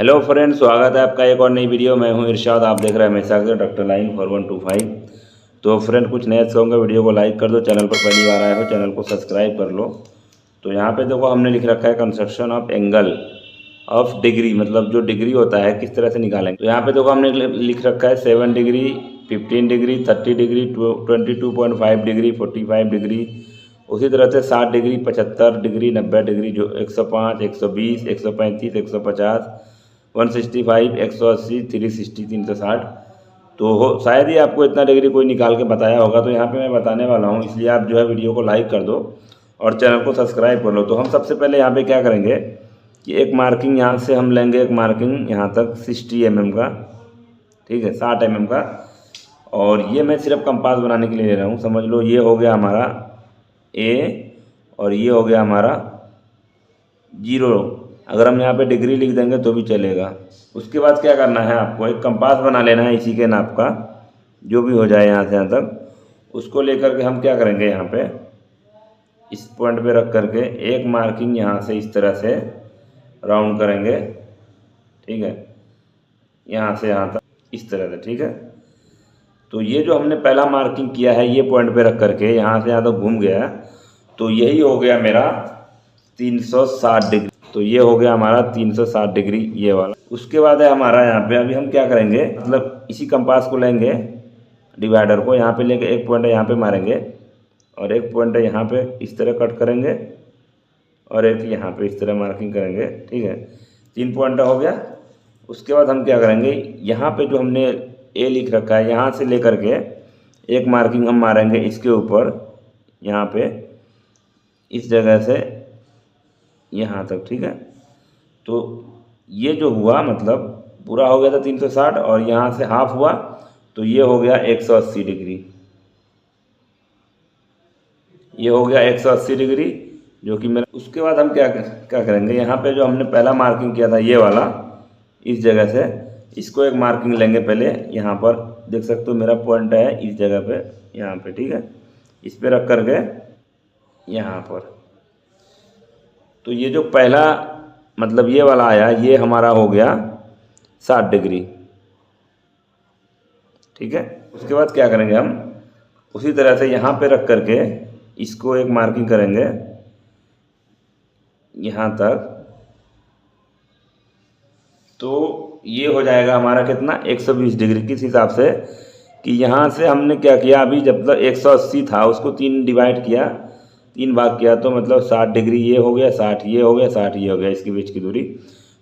Hello friends, स्वागत है आपका एक और नई वीडियो। मैं हूं इरशाद, आप देख रहे हैं हमेशा से डॉक्टर लाइन 4125। तो फ्रेंड कुछ नया कहूँगा, वीडियो को लाइक कर दो, चैनल पर पहली बार आए हो चैनल को सब्सक्राइब कर लो। तो यहाँ पे देखो हमने लिख रखा है construction of angle of degree, मतलब जो डिग्री होता है किस तरह से निकालेंगे। तो यहाँ पे देखो हमने लिख रखा है 7 degree, 15 degree, 30 degree, 22.5 degree, 45 degree. उसी तरह से 60 डिग्री, 75 डिग्री, 90 डिग्री, जो 105, 120, 135, 150, 165, 180, 360, 360। तो हो शायद ही आपको इतना डिग्री कोई निकाल के बताया होगा। तो यहाँ पे मैं बताने वाला हूँ, इसलिए आप जो है वीडियो को लाइक कर दो और चैनल को सब्सक्राइब कर लो। तो हम सबसे पहले यहाँ पे क्या करेंगे कि एक मार्किंग यहाँ से हम लेंगे, एक मार्किंग यहाँ तक 60 mm का, ठीक है, 60 mm का। और ये मैं सिर्फ कंपास बनाने के लिए ले रहा हूँ, समझ लो। ये हो गया हमारा ए और ये हो गया हमारा 0। अगर हम यहाँ पे डिग्री लिख देंगे तो भी चलेगा। उसके बाद क्या करना है, आपको एक कंपास बना लेना है इसी के नाप का, जो भी हो जाए यहाँ से यहाँ तक। उसको लेकर के हम क्या करेंगे, यहाँ पे इस पॉइंट पे रख करके एक मार्किंग यहाँ से इस तरह से राउंड करेंगे, ठीक है, यहाँ से यहाँ तक इस तरह से, ठीक है। तो ये जो हमने पहला मार्किंग किया है, ये पॉइंट पे रख करके यहाँ से यहाँ तक घूम गया, तो यही हो गया मेरा 360 डिग्री। तो ये हो गया हमारा 360 डिग्री ये वाला। उसके बाद है हमारा यहाँ पे, अभी हम क्या करेंगे, मतलब इसी कंपास को लेंगे, डिवाइडर को यहाँ पे लेके एक पॉइंट यहाँ पे मारेंगे और एक पॉइंट यहाँ पे इस तरह कट करेंगे और एक यहाँ पे इस तरह मार्किंग करेंगे, ठीक है। 3 पॉइंट हो गया। उसके बाद हम क्या करेंगे, यहाँ पे जो हमने ए लिख रखा है, यहाँ से लेकर के एक मार्किंग हम मारेंगे इसके ऊपर, यहाँ पे इस जगह से यहाँ तक, ठीक है। तो ये जो हुआ, मतलब पूरा हो गया था 360 और यहाँ से हाफ हुआ, तो ये हो गया 180 डिग्री। ये हो गया 180 डिग्री जो कि मेरा। उसके बाद हम क्या करेंगे, यहाँ पे जो हमने पहला मार्किंग किया था ये वाला, इस जगह से इसको एक मार्किंग लेंगे पहले। यहाँ पर देख सकते हो मेरा पॉइंट है इस जगह पे, यहाँ पे, ठीक है। इस पे रख करके यहाँ पर, तो ये जो पहला मतलब ये वाला आया, ये हमारा हो गया 60 डिग्री, ठीक है। उसके बाद क्या करेंगे, हम उसी तरह से यहाँ पे रख करके इसको एक मार्किंग करेंगे यहाँ तक। तो ये हो जाएगा हमारा कितना, 120 डिग्री। किस हिसाब से कि यहाँ से हमने क्या किया, अभी जब तक 180 था उसको 3 डिवाइड किया, 3 भाग किया, तो मतलब 60 डिग्री ये हो गया, 60 ये हो गया, 60 ये हो गया, इसके बीच की दूरी।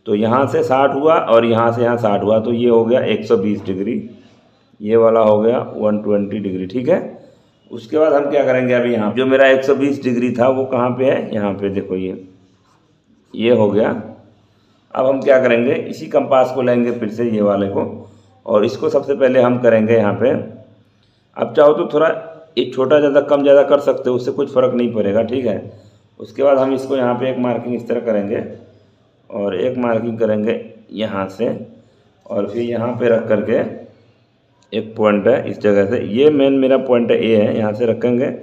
तो यहाँ से 60 हुआ और यहाँ से यहाँ 60 हुआ, तो ये हो गया 120 डिग्री। ये वाला हो गया 120 डिग्री, ठीक है। उसके बाद हम क्या करेंगे, अभी यहाँ जो मेरा 120 डिग्री था वो कहाँ पे है, यहाँ पे देखो, ये हो गया। अब हम क्या करेंगे, इसी कंपास को लेंगे फिर से ये वाले को, और इसको सबसे पहले हम करेंगे यहाँ पे। अब चाहो तो थोड़ा एक छोटा ज़्यादा कम ज़्यादा कर सकते हो, उससे कुछ फ़र्क नहीं पड़ेगा, ठीक है। उसके बाद हम इसको यहाँ पे एक मार्किंग इस तरह करेंगे और एक मार्किंग करेंगे यहाँ से, और फिर यहाँ पे रख करके एक पॉइंट है इस जगह से, ये मेन मेरा पॉइंट ए है, यहाँ से रखेंगे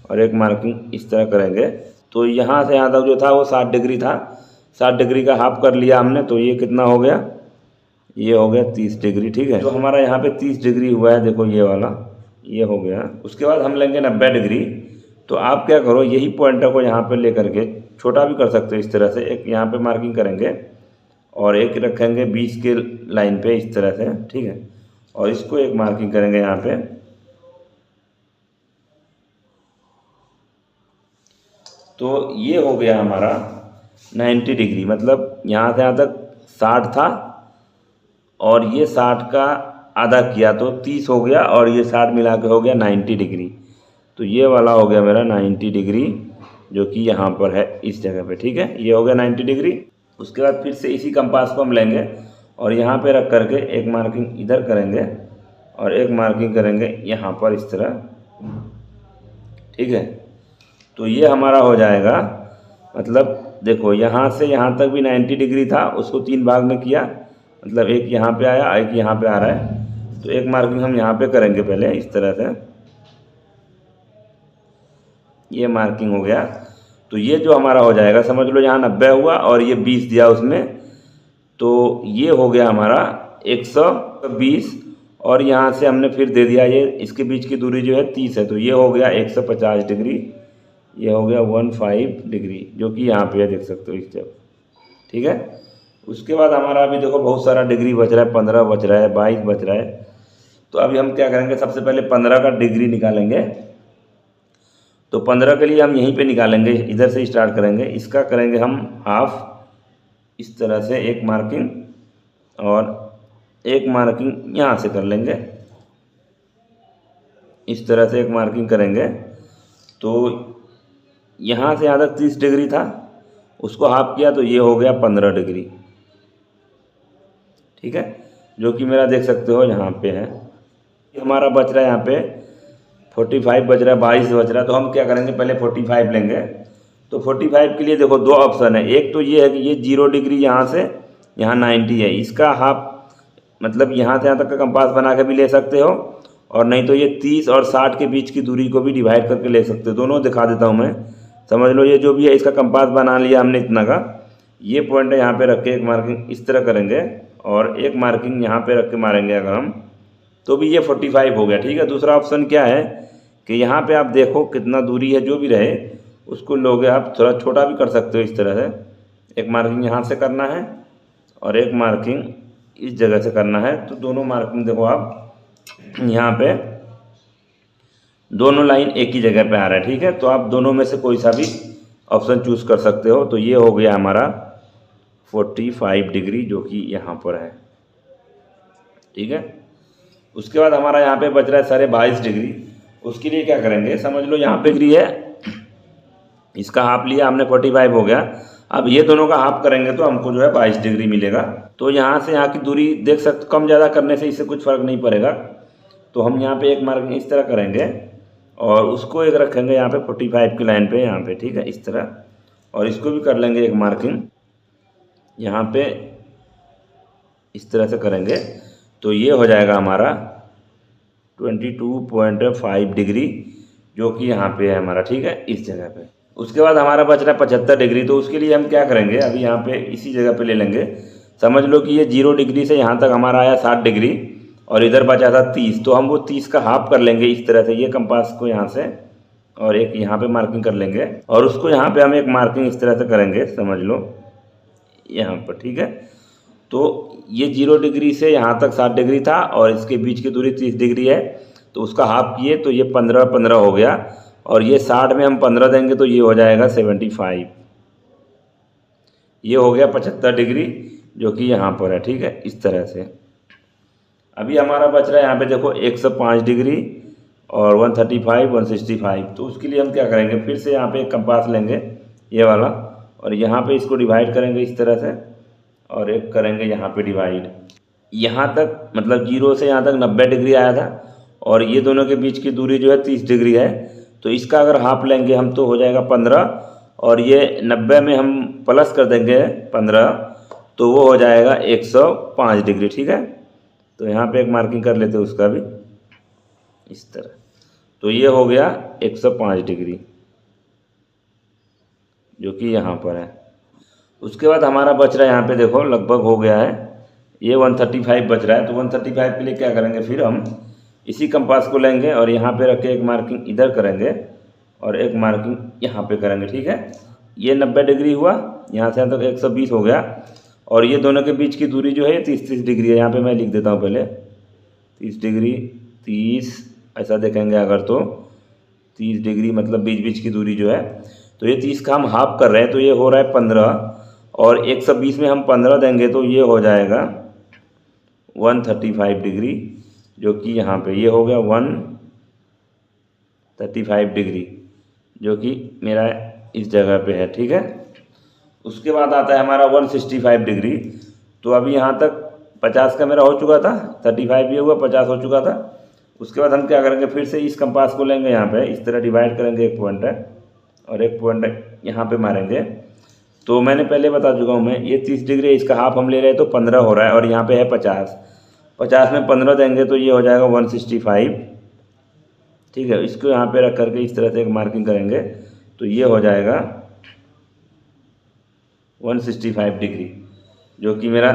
और एक मार्किंग इस तरह करेंगे। तो यहाँ से यहाँ तक जो था वो 60 डिग्री था, 60 डिग्री का हाफ कर लिया हमने, तो ये कितना हो गया, ये हो गया 30 डिग्री, ठीक है। तो हमारा यहाँ पे 30 डिग्री हुआ है, देखो ये वाला, ये हो गया। उसके बाद हम लेंगे 90 डिग्री। तो आप क्या करो, यही पॉइंटर को यहाँ पे लेकर के छोटा भी कर सकते हो इस तरह से, एक यहाँ पे मार्किंग करेंगे और एक रखेंगे बीच के लाइन पे इस तरह से, ठीक है। और इसको एक मार्किंग करेंगे यहाँ पे। तो ये हो गया हमारा 90 डिग्री, मतलब यहाँ से यहाँ तक 60 था और ये 60 का आधा किया तो 30 हो गया, और ये 60 मिला के हो गया 90 डिग्री। तो ये वाला हो गया मेरा 90 डिग्री, जो कि यहाँ पर है इस जगह पे, ठीक है। ये हो गया 90 डिग्री। उसके बाद फिर से इसी कंपास को हम लेंगे और यहाँ पे रख करके एक मार्किंग इधर करेंगे और एक मार्किंग करेंगे यहाँ पर इस तरह, ठीक है। तो ये हमारा हो जाएगा, मतलब देखो यहाँ से यहाँ तक भी 90 डिग्री था, उसको 3 भाग में किया, मतलब एक यहाँ पे आया, एक यहाँ पे आ रहा है। तो एक मार्किंग हम यहाँ पे करेंगे पहले इस तरह से, ये मार्किंग हो गया। तो ये जो हमारा हो जाएगा, समझ लो यहाँ 90 हुआ और ये 20 दिया उसमें, तो ये हो गया हमारा 120 और यहाँ से हमने फिर दे दिया ये इसके बीच की दूरी जो है 30 है, तो ये हो गया 150 डिग्री, ये हो गया 15 डिग्री जो कि यहाँ पे है, देख सकते हो इस जगह। ठीक है, उसके बाद हमारा अभी देखो बहुत सारा डिग्री बच रहा है, 15 बच रहा है, 22 बच रहा है। तो अभी हम क्या करेंगे, सबसे पहले 15 का डिग्री निकालेंगे। तो 15 के लिए हम यहीं पे निकालेंगे, इधर से स्टार्ट करेंगे। इसका करेंगे हम हाफ, इस तरह से एक मार्किंग और एक मार्किंग यहाँ से कर लेंगे, इस तरह से एक मार्किंग करेंगे। तो यहाँ से यहाँ तक 30 डिग्री था, उसको हाफ किया तो ये हो गया 15 डिग्री। ठीक है, जो कि मेरा देख सकते हो यहाँ पे है। हमारा बच रहा है यहाँ पे 45 बच रहा है, 22 बच रहा है। तो हम क्या करेंगे, पहले 45 लेंगे। तो 45 के लिए देखो दो ऑप्शन है, एक तो ये है कि ये 0 डिग्री यहाँ से यहाँ 90 है, इसका हाफ मतलब यहाँ से यहाँ तक का कंपास बना के भी ले सकते हो, और नहीं तो ये 30 और 60 के बीच की दूरी को भी डिवाइड करके ले सकते हो। दोनों दिखा देता हूँ मैं, समझ लो। ये जो भी है इसका कंपास बना लिया हमने इतना का, ये पॉइंट है यहाँ पे रख के एक मार्किंग इस तरह करेंगे और एक मार्किंग यहाँ पे रख के मारेंगे अगर हम, तो भी ये 45 हो गया। ठीक है, दूसरा ऑप्शन क्या है कि यहाँ पे आप देखो कितना दूरी है, जो भी रहे उसको लोगे आप, थोड़ा छोटा भी कर सकते हो इस तरह से। एक मार्किंग यहाँ से करना है और एक मार्किंग इस जगह से करना है। तो दोनों मार्किंग देखो आप यहाँ पे दोनों लाइन एक ही जगह पे आ रहा है। ठीक है, तो आप दोनों में से कोई सा भी ऑप्शन चूज़ कर सकते हो। तो ये हो गया हमारा 45 डिग्री जो कि यहाँ पर है। ठीक है, उसके बाद हमारा यहाँ पे बच रहा है 22.5 डिग्री। उसके लिए क्या करेंगे, समझ लो यहाँ पे डिग्री है, इसका हाफ लिया हमने 45 हो गया। अब ये दोनों का हाफ करेंगे तो हमको जो है 22 डिग्री मिलेगा। तो यहाँ से यहाँ की दूरी देख सकते, कम ज़्यादा करने से इससे कुछ फ़र्क नहीं पड़ेगा। तो हम यहाँ पे एक मार्किंग इस तरह करेंगे और उसको एक रखेंगे यहाँ पे 45 की लाइन पे यहाँ पे। ठीक है, इस तरह, और इसको भी कर लेंगे एक मार्किंग यहाँ पे इस तरह से करेंगे। तो ये हो जाएगा हमारा 22.5 डिग्री जो कि यहाँ पे है हमारा। ठीक है, इस जगह पे। उसके बाद हमारा बच रहा है 75 डिग्री। तो उसके लिए हम क्या करेंगे, अभी यहाँ पे इसी जगह पे ले लेंगे। समझ लो कि ये 0 डिग्री से यहाँ तक हमारा आया 60 डिग्री और इधर बचा था 30। तो हम वो 30 का हाफ कर लेंगे इस तरह से, ये कंपास को यहाँ से, और एक यहाँ पे मार्किंग कर लेंगे और उसको यहाँ पे हम एक मार्किंग इस तरह से करेंगे, समझ लो यहाँ पर। ठीक है, तो ये 0 डिग्री से यहाँ तक 60 डिग्री था और इसके बीच की दूरी 30 डिग्री है। तो उसका हाफ किए तो ये 15 हो गया, और ये 60 में हम 15 देंगे तो ये हो जाएगा 75। ये हो गया 75 डिग्री जो कि यहाँ पर है। ठीक है, इस तरह से। अभी हमारा बच रहा है यहाँ पे देखो 105 डिग्री और 135, 165। तो उसके लिए हम क्या करेंगे, फिर से यहाँ पे एक कंपास लेंगे ये वाला, और यहाँ पे इसको डिवाइड करेंगे इस तरह से, और एक करेंगे यहाँ पे डिवाइड। यहाँ तक मतलब 0 से यहाँ तक 90 डिग्री आया था, और ये दोनों के बीच की दूरी जो है 30 डिग्री है। तो इसका अगर हाफ लेंगे हम तो हो जाएगा 15, और ये 90 में हम प्लस कर देंगे 15 तो वो हो जाएगा 105 डिग्री। ठीक है, तो यहाँ पे एक मार्किंग कर लेते हैं उसका भी इस तरह। तो ये हो गया 105 डिग्री जो कि यहाँ पर है। उसके बाद हमारा बच रहा है यहाँ पे देखो लगभग हो गया है, ये 135 बच रहा है। तो 135 के लिए क्या करेंगे, फिर हम इसी कंपास को लेंगे और यहाँ पे रख के एक मार्किंग इधर करेंगे और एक मार्किंग यहाँ पे करेंगे। ठीक है, ये 90 डिग्री हुआ, यहाँ से यहाँ तक 120 हो गया, और ये दोनों के बीच की दूरी जो है 30 डिग्री है। यहाँ पे मैं लिख देता हूँ पहले 30 डिग्री, 30 ऐसा देखेंगे अगर तो 30 डिग्री मतलब बीच बीच की दूरी जो है। तो ये 30 का हम हाफ कर रहे हैं तो ये हो रहा है 15, और 120 में हम 15 देंगे तो ये हो जाएगा 135 डिग्री जो कि यहाँ पे ये हो गया 135 डिग्री जो कि मेरा इस जगह पे है। ठीक है, उसके बाद आता है हमारा 165 डिग्री। तो अभी यहाँ तक 50 का मेरा हो चुका था, 35 भी हुआ, 50 हो चुका था। उसके बाद हम क्या करेंगे, फिर से इस कंपास को लेंगे, यहाँ पे इस तरह डिवाइड करेंगे, एक पॉइंट है और एक पॉइंट यहाँ पे मारेंगे। तो मैंने पहले बता चुका हूँ मैं, ये 30 डिग्री है, इसका हाफ हम ले रहे हैं तो 15 हो रहा है, और यहाँ पे है 50। 50 में 15 देंगे तो ये हो जाएगा 165। ठीक है, इसको यहाँ पे रख करके इस तरह से एक मार्किंग करेंगे तो ये हो जाएगा 165 डिग्री जो कि मेरा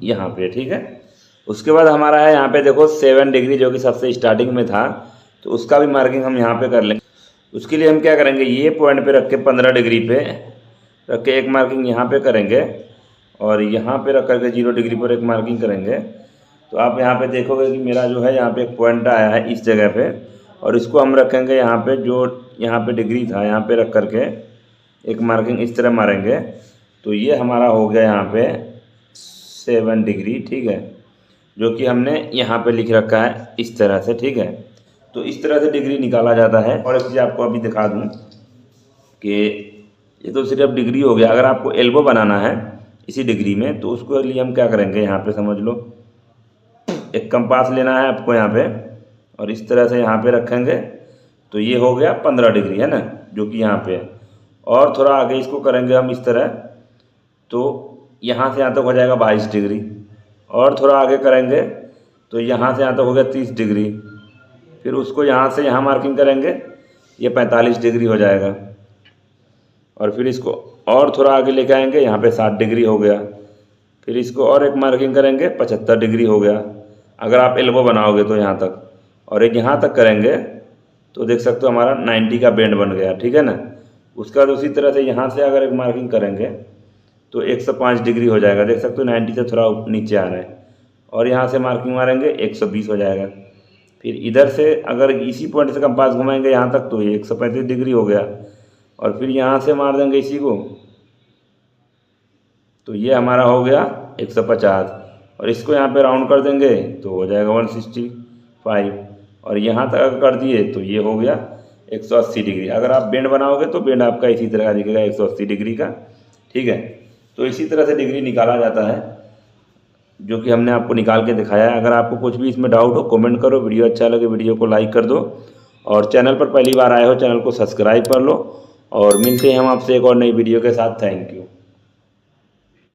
यहाँ पे, ठीक है। उसके बाद हमारा है यहाँ पे देखो 7 डिग्री, जो कि सबसे स्टार्टिंग में था, तो उसका भी मार्किंग हम यहाँ पे कर लेंगे। उसके लिए हम क्या करेंगे, ये पॉइंट पे रख के 15 डिग्री पे रख के एक मार्किंग यहाँ पे करेंगे, और यहाँ पे रख करके 0 डिग्री पर एक मार्किंग करेंगे। तो आप यहाँ पे देखोगे कि मेरा जो है यहाँ पे एक पॉइंट आया है इस जगह पे, और इसको हम रखेंगे यहाँ पे, जो यहाँ पे डिग्री था यहाँ पे रख करके एक मार्किंग इस तरह मारेंगे। तो ये हमारा हो गया यहाँ पे 7 डिग्री, ठीक है, जो कि हमने यहाँ पे लिख रखा है इस तरह से, ठीक है। तो इस तरह से डिग्री निकाला जाता है। और एक चीज़ आपको अभी दिखा दूँ कि ये तो सिर्फ डिग्री हो गया। अगर आपको एल्बो बनाना है इसी डिग्री में, तो उसके लिए हम क्या करेंगे, यहाँ पे समझ लो, एक कंपास लेना है आपको यहाँ पे, और इस तरह से यहाँ पे रखेंगे। तो ये हो गया 15 डिग्री, है ना, जो कि यहाँ पे है। और थोड़ा आगे इसको करेंगे हम इस तरह, तो यहाँ से यहाँ तक हो जाएगा 22 डिग्री। और थोड़ा आगे करेंगे तो यहाँ से यहाँ तक हो गया 30 डिग्री। फिर उसको यहाँ से यहाँ मार्किंग करेंगे, ये 45 डिग्री हो जाएगा। और फिर इसको और थोड़ा आगे लेके आएंगे, यहाँ पे 60 डिग्री हो गया। फिर इसको और एक मार्किंग करेंगे, 75 डिग्री हो गया अगर आप एल्बो बनाओगे तो यहाँ तक। और एक यहाँ तक करेंगे तो देख सकते हो हमारा 90 का बेंड बन गया, ठीक है ना। उसके बाद उसी तरह से यहाँ से अगर एक मार्किंग करेंगे तो 105 डिग्री हो जाएगा, देख सकते हो 90 से थोड़ा नीचे आ रहा है। और यहाँ से मार्किंग मारेंगे 120 हो जाएगा। फिर इधर से अगर इसी पॉइंट से कंपास घुमाएंगे यहाँ तक, तो ये 135 डिग्री हो गया। और फिर यहाँ से मार देंगे इसी को, तो ये हमारा हो गया 150। और इसको यहाँ पे राउंड कर देंगे तो हो जाएगा 165। और यहाँ तक अगर कर दिए तो ये हो गया 180 डिग्री। अगर आप बेंड बनाओगे तो बेंड आपका इसी तरह का दिखेगा 180 डिग्री का, ठीक है। तो इसी तरह से डिग्री निकाला जाता है, जो कि हमने आपको निकाल के दिखाया है। अगर आपको कुछ भी इसमें डाउट हो कमेंट करो, वीडियो अच्छा लगे वीडियो को लाइक कर दो, और चैनल पर पहली बार आए हो चैनल को सब्सक्राइब कर लो। और मिलते हैं हम आपसे एक और नई वीडियो के साथ। Thank you.